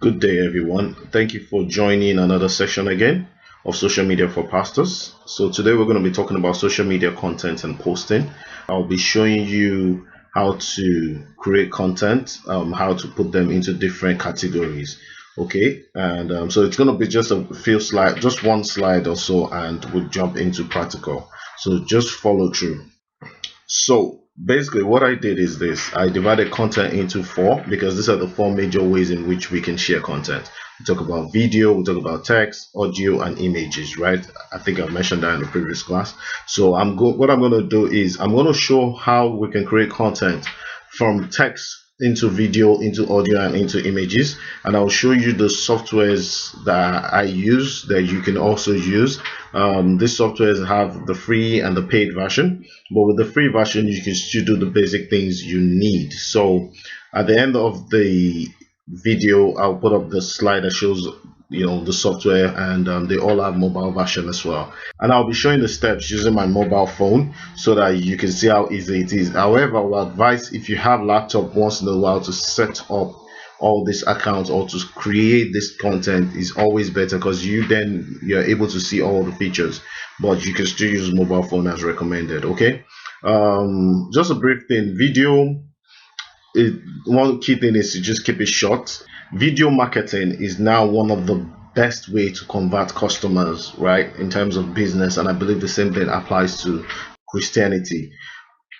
Good day, everyone. Thank you for joining another session again of social media for pastors. So, today we're going to be talking about social media content and posting. I'll be showing you how to create content, how to put them into different categories. Okay, and so it's going to be just a few slides, just one slide or so, and we'll jump into practical. So, just follow through. So basically what I did is this. I divided content into four because these are the four major ways in which we can share content. We talk about video, we talk about text, audio, and images, right? I think I mentioned that in the previous class. So what I'm going to do is I'm going to show how we can create content from text into video, into audio, and into images, and I'll show you the softwares that I use that you can also use. These softwares have the free and the paid version, but with the free version you can still do the basic things you need. So at the end of the video I'll put up the slide that shows the software, and they all have mobile version as well, and I'll be showing the steps using my mobile phone so that you can see how easy it is. However, I will advise, if you have laptop, once in a while to set up all these accounts or to create this content is always better, because you're able to see all the features, but you can still use mobile phone as recommended. Okay, just a brief thing. One key thing is to just keep it short. Video marketing is now one of the best way to convert customers, right, in terms of business, and I believe the same thing applies to Christianity.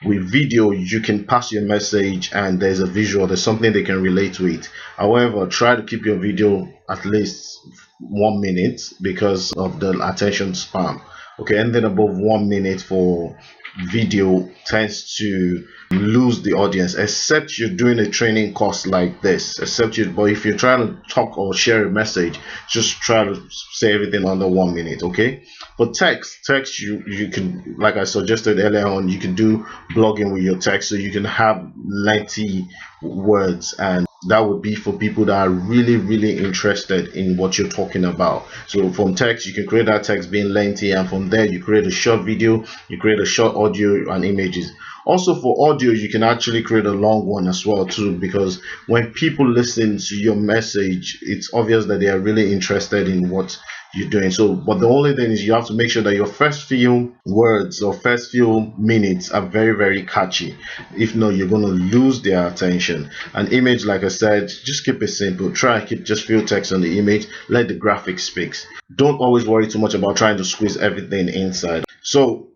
With video you can pass your message and there's a visual, there's something they can relate with. However, try to keep your video at least 1 minute because of the attention span. Okay, anything above 1 minute for video tends to lose the audience, except you're doing a training course like this. But if you're trying to talk or share a message, just try to say everything under 1 minute. Okay, but text you can, like I suggested earlier on, you can do blogging with your text, so you can have lengthy words, and that would be for people that are really interested in what you're talking about. So from text you can create that text being lengthy, and from there you create a short video, you create a short audio and images. Also for audio you can actually create a long one as well too, because when people listen to your message, it's obvious that they are really interested in what you're doing. So, but the only thing is you have to make sure that your first few words or first few minutes are very catchy. If not, you're going to lose their attention. An image, like I said, just keep it simple. Try and keep just few text on the image, let the graphics speak. Don't always worry too much about trying to squeeze everything inside. So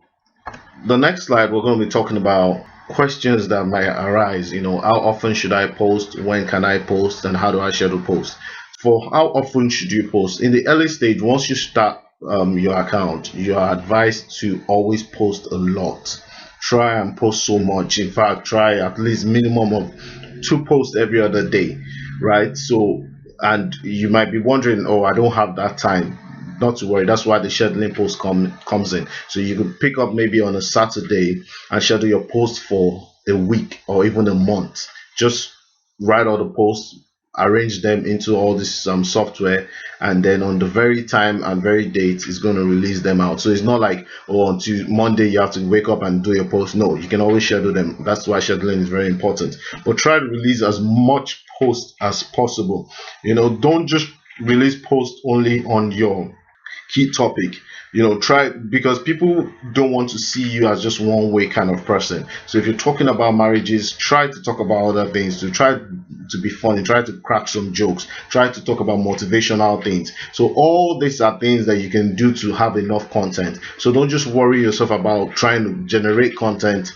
the next slide, we're going to be talking about questions that might arise. How often should I post, when can I post, and how do I schedule post? For how often should you post? In the early stage, once you start your account, you are advised to always post a lot. Try and post so much. In fact, try at least minimum of 2 posts every other day, right? So, and you might be wondering, oh, I don't have that time. Not to worry, that's why the scheduling post comes in. So you could pick up maybe on a Saturday and schedule your post for a week or even a month. Just write all the posts, arrange them into all this software, and then on the very time and very date is going to release them out. So it's not like, oh, until Monday you have to wake up and do your post. No, you can always schedule them. That's why scheduling is very important. But try to release as much post as possible. Don't just release post only on your key topic. Try, because people don't want to see you as just one way kind of person. So if you're talking about marriages, try to talk about other things, to try to be funny, try to crack some jokes, try to talk about motivational things. So all these are things that you can do to have enough content. So don't just worry yourself about trying to generate content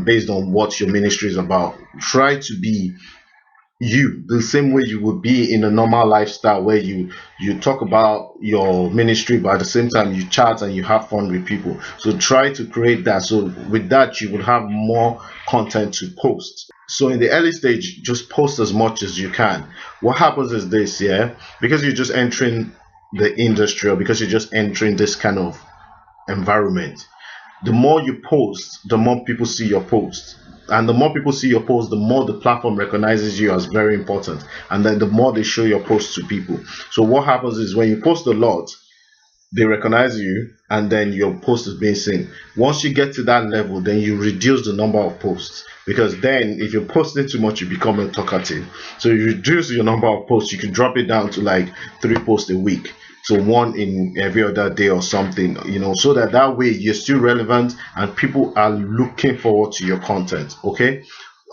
based on what your ministry is about. Try to be you the same way you would be in a normal lifestyle, where you talk about your ministry, but at the same time you chat and you have fun with people. So try to create that, so with that you will have more content to post. So in the early stage, just post as much as you can. What happens is this, because you're just entering the industry, or because you're just entering this kind of environment, the more you post, the more people see your post. And the more people see your post, the more the platform recognizes you as very important, and then the more they show your post to people. So what happens is, when you post a lot, they recognize you, and then your post is being seen. Once you get to that level, then you reduce the number of posts, because then if you're posting too much, you become a talkative. So you reduce your number of posts. You can drop it down to like 3 posts a week, so one in every other day or something, so that way you're still relevant and people are looking forward to your content. Okay,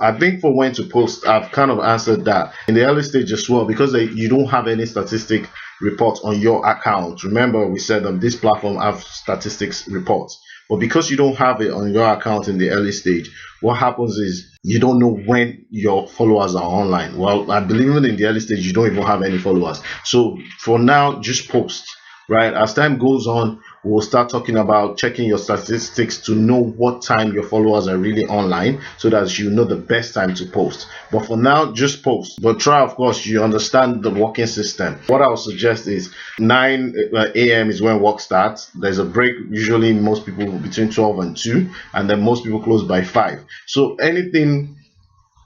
I think for when to post, I've kind of answered that in the early stage as well, because you don't have any statistic report on your account. Remember, we said that this platform have statistics reports, but because you don't have it on your account in the early stage, what happens is you don't know when your followers are online. Well, I believe even in the early stage, you don't even have any followers. So for now, just post. Right, as time goes on, we'll start talking about checking your statistics to know what time your followers are really online, so that you know the best time to post. But for now, just post. But try, of course, you understand the working system. What I would suggest is 9 a.m. is when work starts. There's a break, usually most people between 12 and 2, and then most people close by 5. So anything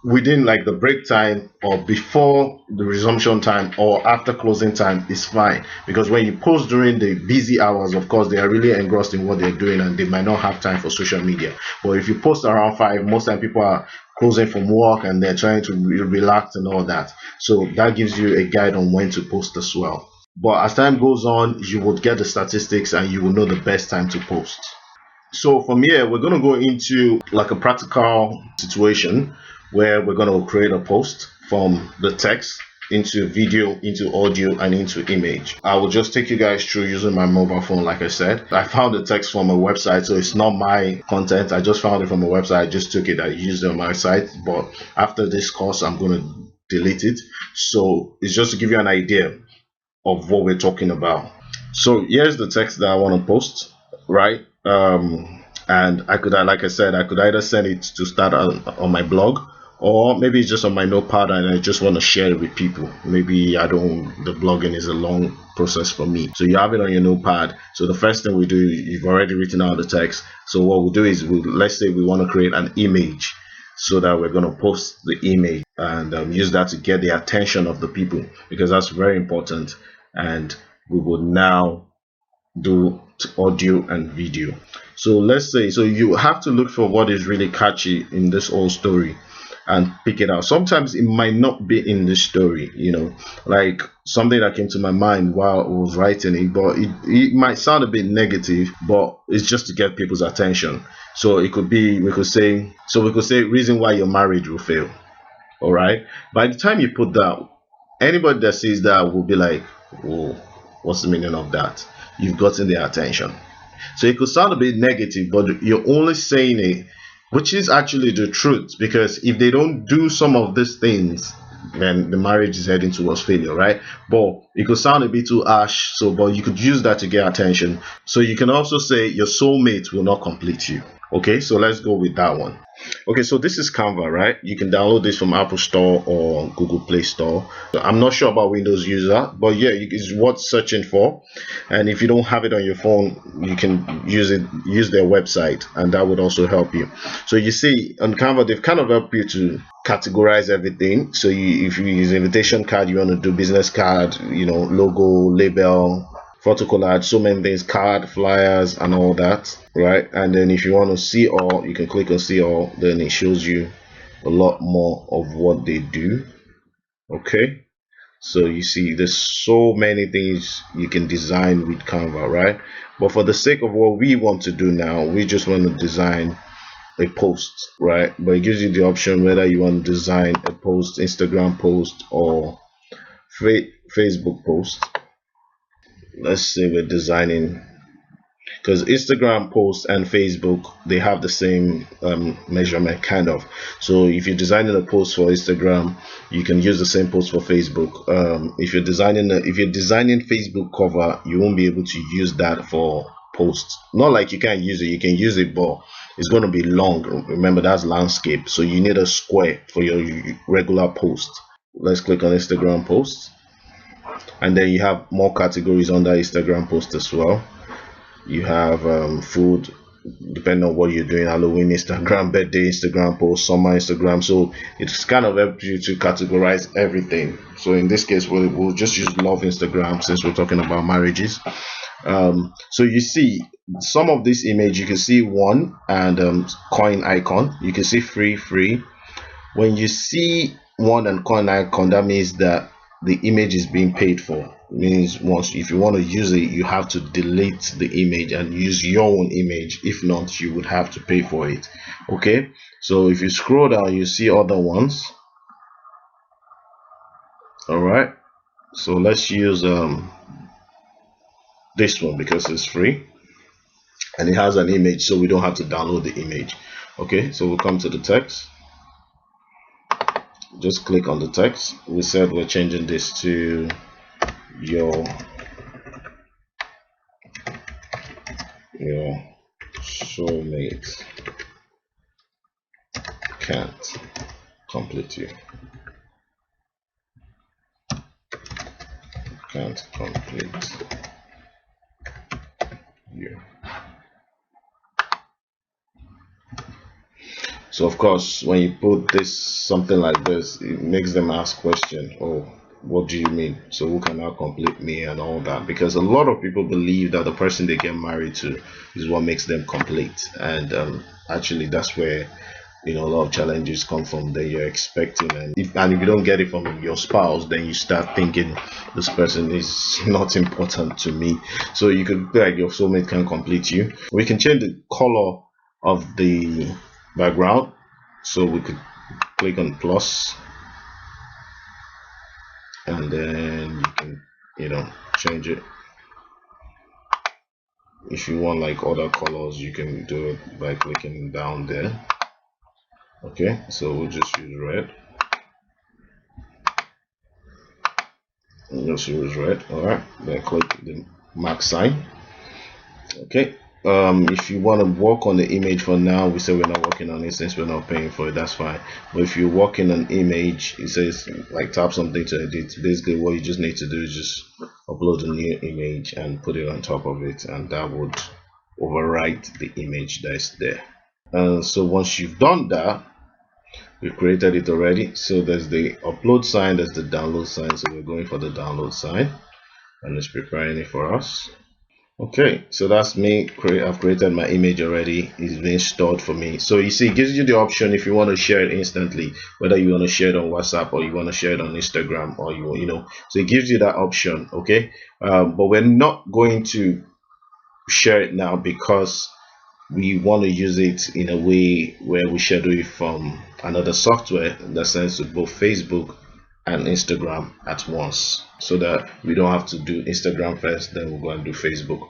within like the break time or before the resumption time or after closing time is fine, because when you post during the busy hours, of course they are really engrossed in what they're doing and they might not have time for social media. But if you post around 5, most time people are closing from work and they're trying to relax and all that, so that gives you a guide on when to post as well. But as time goes on, you would get the statistics and you will know the best time to post. So from here, we're going to go into like a practical situation where we're going to create a post from the text into video, into audio, and into image. I will just take you guys through using my mobile phone. Like I said, I found the text from a website, so it's not my content. I just found it from a website. I just took it, I used it on my site, but after this course, I'm going to delete it. So it's just to give you an idea of what we're talking about. So here's the text that I want to post, right? And I could, like I said, I could either send it to start on my blog, or maybe it's just on my notepad and I just want to share it with people. Maybe the blogging is a long process for me. So you have it on your notepad. So the first thing we do, you've already written out the text. So what we'll do is, let's say we want to create an image, so that we're going to post the image and use that to get the attention of the people, because that's very important. And we will now do audio and video. So let's say, so you have to look for what is really catchy in this whole story and pick it out. Sometimes it might not be in the story, like something that came to my mind while I was writing it, but it might sound a bit negative, but it's just to get people's attention. So it could be, we could say reason why your marriage will fail. All right, by the time you put that, anybody that sees that will be like, oh, what's the meaning of that? You've gotten their attention. So it could sound a bit negative, but you're only saying it, which is actually the truth, because if they don't do some of these things, then the marriage is heading towards failure, right? But it could sound a bit too harsh, but you could use that to get attention. So you can also say your soulmate will not complete you. Okay, so let's go with that one. Okay, so this is Canva, right? You can download this from Apple Store or Google Play Store. I'm not sure about Windows user, but yeah, it's worth searching for. And if you don't have it on your phone, you can use their website, and that would also help you. So you see on Canva, they've kind of helped you to categorize everything. So if you use invitation card, you want to do business card, logo, label, photo collage, so many things, card, flyers, and all that, right? And then if you want to see all, you can click on see all, then it shows you a lot more of what they do. Okay, so you see there's so many things you can design with Canva, right? But for the sake of what we want to do now, we just want to design a post, right? But it gives you the option whether you want to design a post, Instagram post, or Facebook post. Let's say we're designing, because Instagram posts and Facebook, they have the same measurement kind of. So if you're designing a post for Instagram, you can use the same post for Facebook. If you're designing Facebook cover, you won't be able to use that for posts. Not like you can't use it, you can use it, but it's going to be long. Remember, that's landscape, so you need a square for your regular post. Let's click on Instagram posts. And then you have more categories under Instagram post as well. You have food, depending on what you're doing, Halloween Instagram, birthday Instagram post, summer Instagram. So it's kind of helped you to categorize everything. So in this case, we'll just use love Instagram, since we're talking about marriages. So you see some of this image, you can see one and coin icon, you can see free. When you see one and coin icon, that means that the image is being paid for. It means once, if you want to use it, you have to delete the image and use your own image. If not, you would have to pay for it. Okay, so if you scroll down, you see other ones. All right, so let's use this one because it's free and it has an image, so we don't have to download the image. Okay, so we'll come to the text. Just click on the text. We said we're changing this to your soulmate can't complete you. Can't complete you. So of course, when you put this something like this, it makes them ask question. Oh, what do you mean? So who can now complete me and all that? Because a lot of people believe that the person they get married to is what makes them complete, and actually that's where a lot of challenges come from that you're expecting, and if you don't get it from your spouse, then you start thinking this person is not important to me. So you could be like, your soulmate can complete you. We can change the color of the background, so we could click on plus, and then you can change it. If you want like other colors, you can do it by clicking down there. Okay, so we'll just use red. Just use red. All right, then click the mark sign. Okay, if you want to work on the image for now, we say we're not working on it since we're not paying for it, that's fine. But if you're working on image, it says like tap something to edit. Basically what you just need to do is just upload a new image and put it on top of it, and that would overwrite the image that's there. So once you've done that, we've created it already. So there's the upload sign, there's the download sign. So we're going for the download sign, and it's preparing it for us. Okay, so that's me. I've created my image already. It's being stored for me. So you see, it gives you the option if you want to share it instantly, whether you want to share it on WhatsApp or you want to share it on Instagram, or so it gives you that option. Okay, but we're not going to share it now because we want to use it in a way where we schedule it from another software that sends to both Facebook and Instagram at once, so that we don't have to do Instagram first, then we'll go and do Facebook.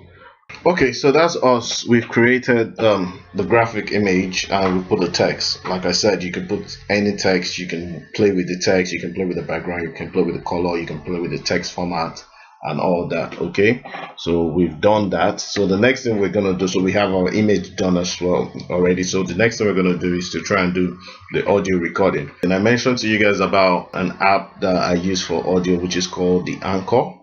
Okay, so that's us. We've created the graphic image and we put the text. Like I said, you can put any text, you can play with the text, you can play with the background, you can play with the color, you can play with the text format and all that. Okay, so we've done that. So the next thing we're gonna do, so we have our image done as well already. So the next thing we're gonna do is to try and do the audio recording. And I mentioned to you guys about an app that I use for audio, which is called the Anchor.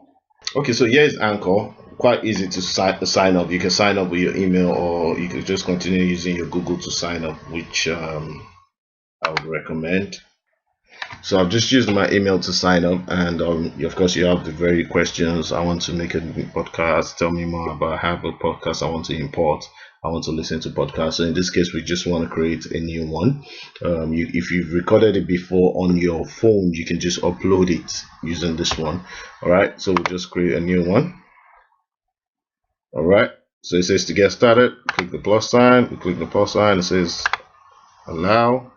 Okay, so here is Anchor. Quite easy to sign up. You can sign up with your email, or you can just continue using your Google to sign up, which I would recommend. So I've just used my email to sign up, and of course you have the very questions. I want to make a podcast, tell me more about, I have a podcast I want to import, I want to listen to podcasts. So in this case, we just want to create a new one. If you've recorded it before on your phone, you can just upload it using this one. All right, so we'll just create a new one. All right, so it says to get started, click the plus sign. We click the plus sign, it says allow.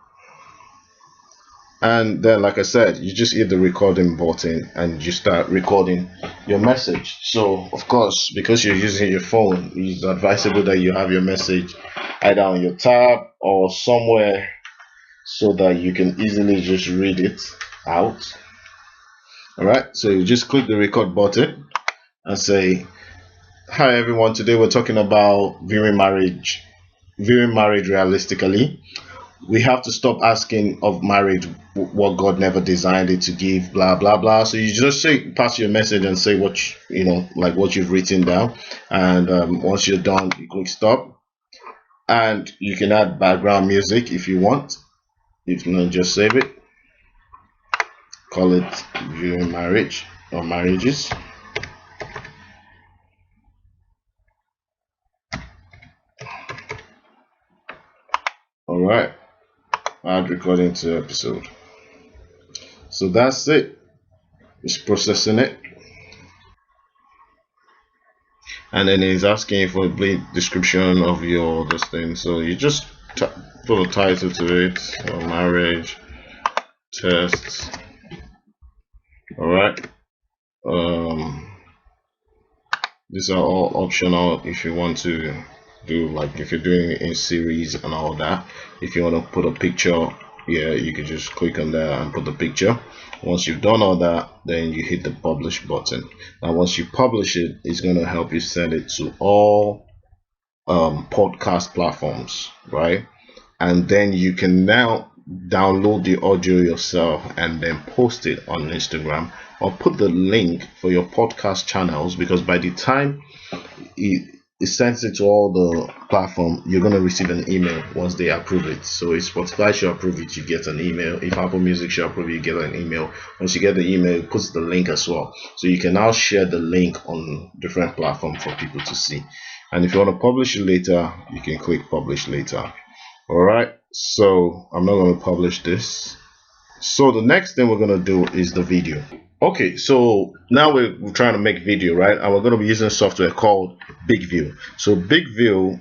And then, like I said, you just hit the recording button and you start recording your message. So of course, because you're using your phone, it's advisable that you have your message either on your tab or somewhere so that you can easily just read it out. All right, so you just click the record button and say, hi everyone, today we're talking about viewing marriage realistically. We have to stop asking of marriage what God never designed it to give, blah blah blah. So you just pass your message and say what like what you've written down, and once you're done, you click stop, and you can add background music if you want. If not, just save it, call it viewing marriage or marriages. right, add recording to episode. So that's it. It's processing it, and then it's asking for a brief description of your this thing. So you just put a title to it, marriage tests. All right. These are all optional if you want to do, like, if you're doing it in series and all that. If you want to put a picture, yeah, you can just click on there and put the picture. Once you've done all that, then you hit the publish button. Now once you publish it, it's going to help you send it to all podcast platforms, right? And then you can now download the audio yourself and then post it on Instagram, or put the link for your podcast channels, because by the time it sends it to all the platform, you're going to receive an email once they approve it. So if Spotify should approve it, you get an email. If Apple Music should approve it, you get an email. Once you get the email, it puts the link as well, so you can now share the link on different platforms for people to see. And if you want to publish it later, you can click publish later. All right, so I'm not going to publish this. So the next thing we're going to do is the video. Okay, so now we're trying to make video, right? And we're going to be using software called BigVu. So BigVu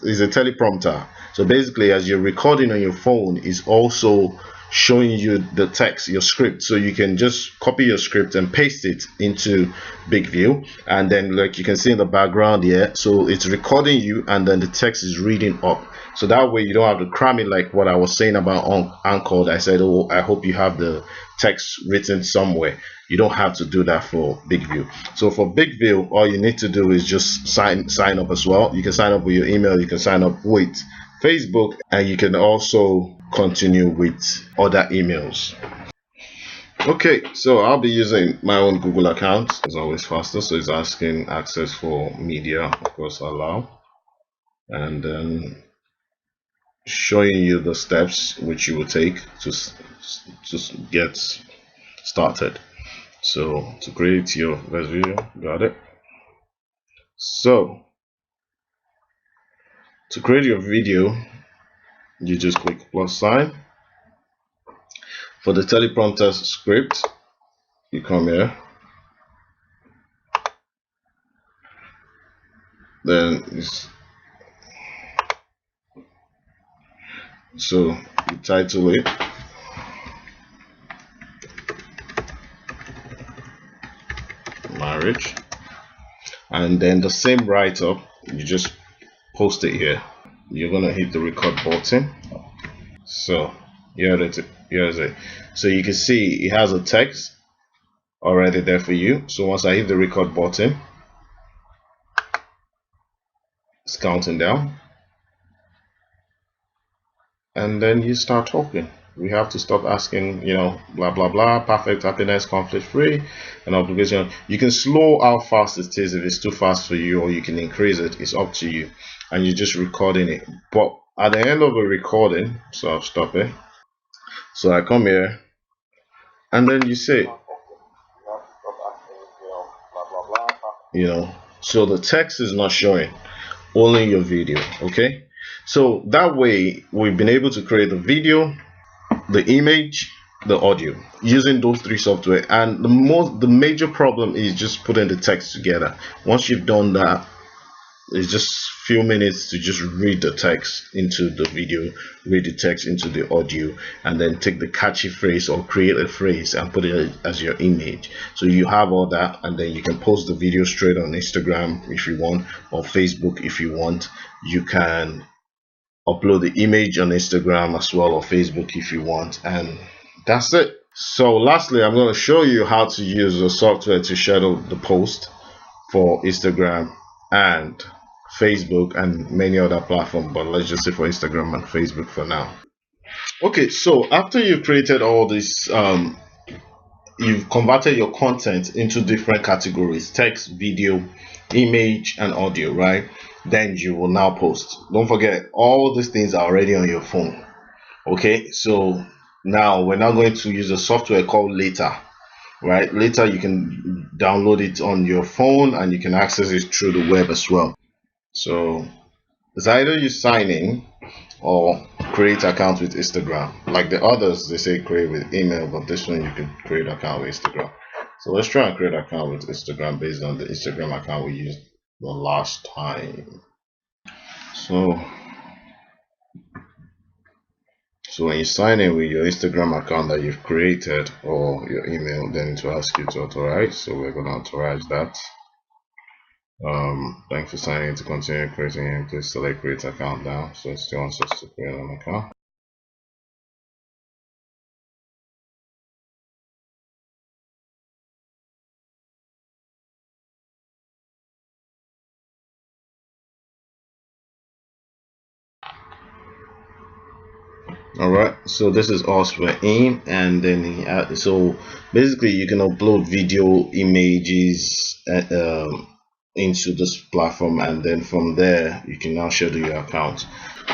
is a teleprompter. So basically, as you're recording on your phone, is also showing you the text, your script. So you can just copy your script and paste it into BigVu, and then, like you can see in the background here, so it's recording you, and then the text is reading up. So that way you don't have to cram it, like what I was saying about on Anchor. I said, oh, I hope you have the text written somewhere. You don't have to do that for BigVu. So for BigVu, all you need to do is just sign up as well. You can sign up with your email, you can sign up with Facebook, and you can also continue with other emails. Okay, so I'll be using my own Google account. It's always faster. So it's asking access for media, of course, allow, and then showing you the steps which you will take to get started. So to create your first video, got it. So to create your video, you just click plus sign. For the teleprompter script, you come here, then so you title it marriage, and then the same write-up, you just post it here. You're gonna hit the record button. So here's it. So you can see it has a text already there for you. So once I hit the record button, it's counting down, and then you start talking. We have to stop asking, blah blah blah, perfect happiness, conflict free, and obligation. You can slow how fast it is if it's too fast for you, or you can increase it. It's up to you, and you're just recording it. But at the end of a recording, so I'll stop it. So I come here, and then you say, so the text is not showing, only your video. Okay, so that way we've been able to create the video, the image, the audio using those three software. And the major problem is just putting the text together. Once you've done that, it's just a few minutes to just read the text into the video, read the text into the audio, and then take the catchy phrase or create a phrase and put it as your image. So you have all that, and then you can post the video straight on Instagram if you want, or Facebook if you want. You can upload the image on Instagram as well, or Facebook if you want, and that's it. So lastly, I'm going to show you how to use the software to schedule the post for Instagram and Facebook and many other platforms, but let's just say for Instagram and Facebook for now. Okay, so after you've created all this, you've converted your content into different categories: text, video, image, and audio, right? Then you will now post. Don't forget, all these things are already on your phone. Okay, so now we're now going to use a software called Later, right? Later, you can download it on your phone, and you can access it through the web as well. So it's either you sign in or create account with Instagram. Like the others, they say create with email, but this one you can create account with Instagram. So let's try and create an account with Instagram based on the Instagram account we used the last time. So when you sign in with your Instagram account that you've created or your email, then it will ask you to authorize. So we're going to authorize that. Thanks for signing in to continue creating, and please select create account now. So it still wants us to create an account. Alright, so this is us, we're in, and then so basically you can upload video, images into this platform, and then from there you can now schedule your account.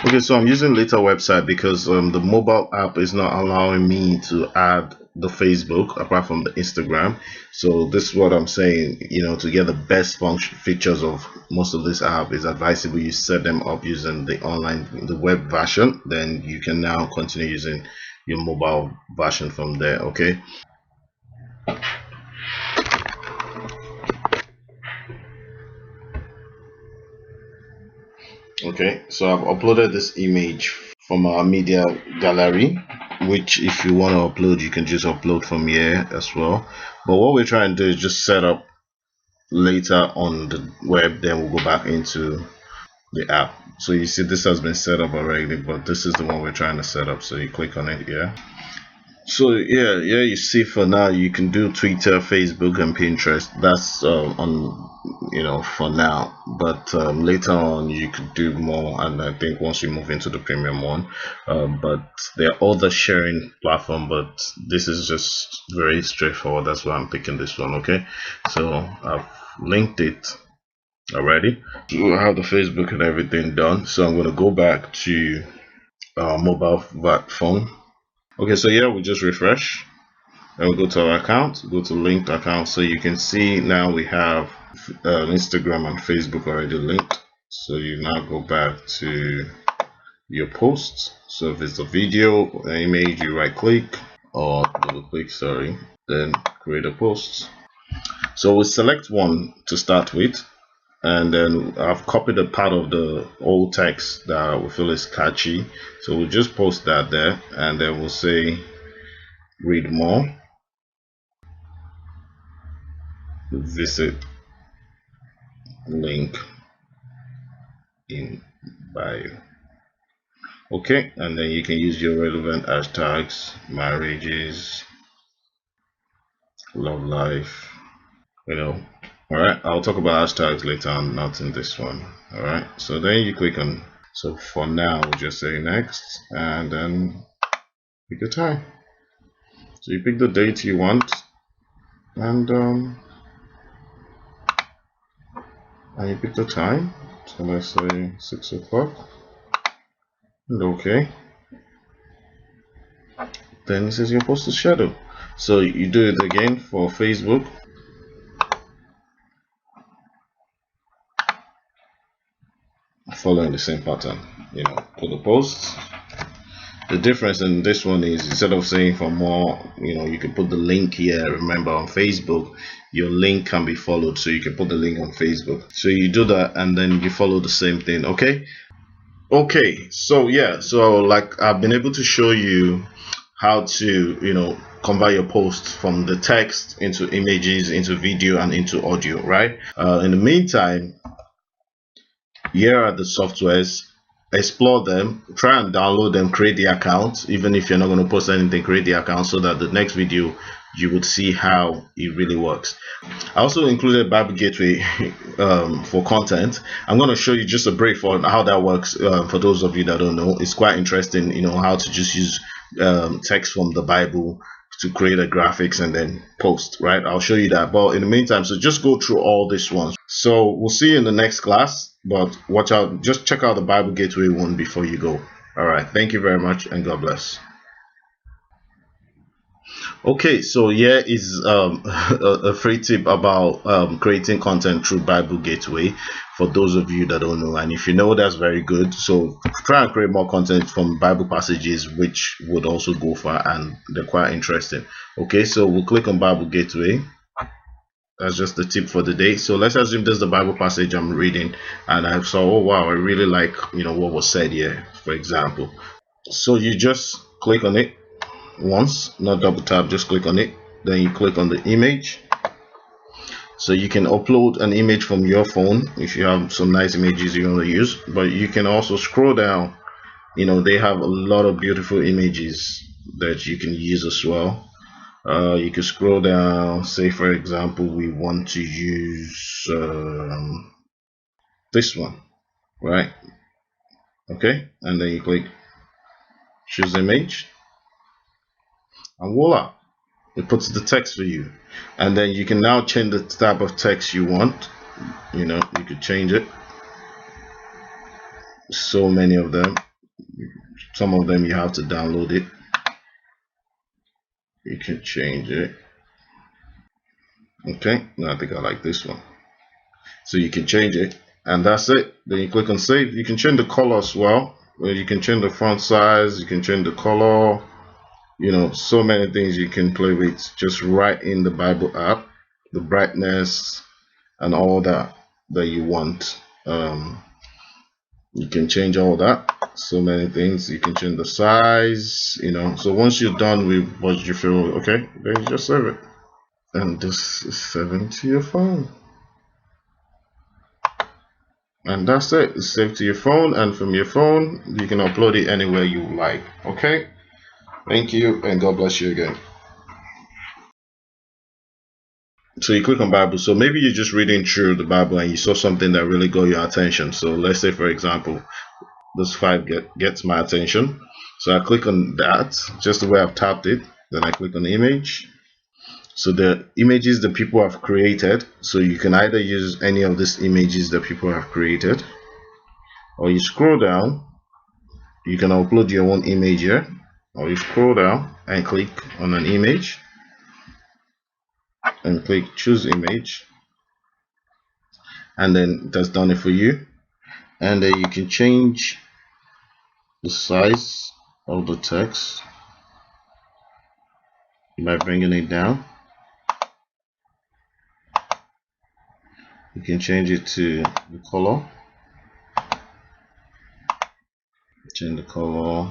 Okay, so I'm using Later website because the mobile app is not allowing me to add the Facebook apart from the Instagram. So this is what I'm saying, to get the best function features of most of this app, is advisable you set them up using the web version. Then you can now continue using your mobile version from there. Okay. Okay, so I've uploaded this image from our media gallery, which if you want to upload, you can just upload from here as well. But what we're trying to do is just set up Later on the web, then we'll go back into the app. So you see this has been set up already, but this is the one we're trying to set up. So you click on it here. So yeah, you see for now you can do Twitter, Facebook, and Pinterest. That's on for now, but later on you could do more, and I think once you move into the premium one. But there are other sharing platform, but this is just very straightforward. That's why I'm picking this one. Okay, so I've linked it already. So I have the Facebook and everything done, so I'm going to go back to mobile phone. Okay, so yeah, we just refresh and we go to our account, go to linked account. So you can see now we have Instagram and Facebook already linked. So you now go back to your posts. So if it's a video or an image, you right click or double click, sorry, then create a post. So we select one to start with, and then I've copied a part of the old text that we feel is catchy, so we'll just post that there, and then we'll say read more, visit link in bio. Okay, and then you can use your relevant hashtags: marriages, love life, Alright, I'll talk about hashtags later on, not in this one. Alright, so then you click on, so for now we'll just say next, and then pick a time. So you pick the date you want, and you pick the time. So let's say 6 o'clock, and okay. Then it says you're supposed to schedule. So you do it again for Facebook. Following the same pattern, put the posts. The difference in this one is, instead of saying for more, you can put the link here. Remember, on Facebook your link can be followed, so you can put the link on Facebook. So you do that and then you follow the same thing. Okay, so yeah, so like I've been able to show you how to convert your post from the text into images, into video, and into audio, right? In the meantime, here are the softwares. Explore them, try and download them, create the account. Even if you're not going to post anything, create the account so that the next video you would see how it really works. I also included Bible Gateway for content. I'm going to show you just a brief on how that works. For those of you that don't know, it's quite interesting, how to just use text from the Bible to create a graphics and then post, right? I'll show you that. But in the meantime, so just go through all these ones. So we'll see you in the next class, but watch out, just check out the Bible Gateway one before you go. All right, thank you very much, and God bless. Okay, so here is a free tip about creating content through Bible Gateway for those of you that don't know. And if you know, that's very good. So try and create more content from Bible passages, which would also go far and they're quite interesting. Okay, so we'll click on Bible Gateway. That's just the tip for the day. So let's assume this is the Bible passage I'm reading, and I saw, oh wow, I really like what was said here, for example. So you just click on it once, not double tap, just click on it. Then you click on the image. So you can upload an image from your phone if you have some nice images you want to use, but you can also scroll down. They have a lot of beautiful images that you can use as well. You can scroll down. Say for example we want to use this one, right? Okay, and then you click choose image, and voila, it puts the text for you. And then you can now change the type of text you want. You could change it. So many of them. Some of them you have to download it. You can change it. Okay, now I think I like this one. So you can change it, and that's it. Then you click on save. You can change the color as well. You can change the font size, you can change the color, so many things you can play with just right in the Bible app, the brightness and all that you want. You can change all that, so many things. You can change the size, so once you're done with what you feel okay, then you just save it, and this is saving to your phone. And that's it. It's saved to your phone, and from your phone you can upload it anywhere you like. Okay, thank you, and God bless you again. So you click on Bible. So maybe you're just reading through the Bible and you saw something that really got your attention. So let's say for example this 5 gets my attention, so I click on that just the way I've tapped it. Then I click on the image. So the images that people have created, so you can either use any of these images that people have created, or you scroll down, you can upload your own image here, or you scroll down and click on an image and click choose image, and then that's done it for you. And then you can change the size of the text by bringing it down. You can change it to the color. Change the color.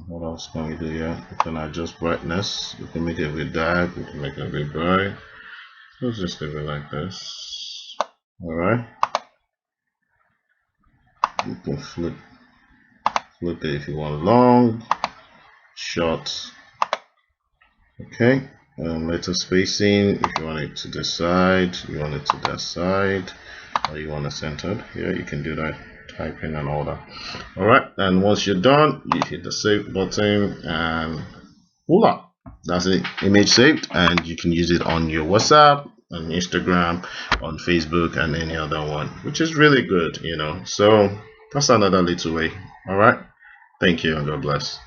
What else can we do here? We can adjust brightness. We can make it a bit dark. We can make it a bit bright. Let's just leave it like this. Alright. You can flip it if you want long, short. Okay. Letter spacing, if you want it to this side, you want it to that side, or you want it centered. Here you can do that, typing and all that. Alright, and once you're done, you hit the save button and voila, that's it, image saved, and you can use it on your WhatsApp, on Instagram, on Facebook, and any other one, which is really good, so that's another little way. Alright, thank you and God bless.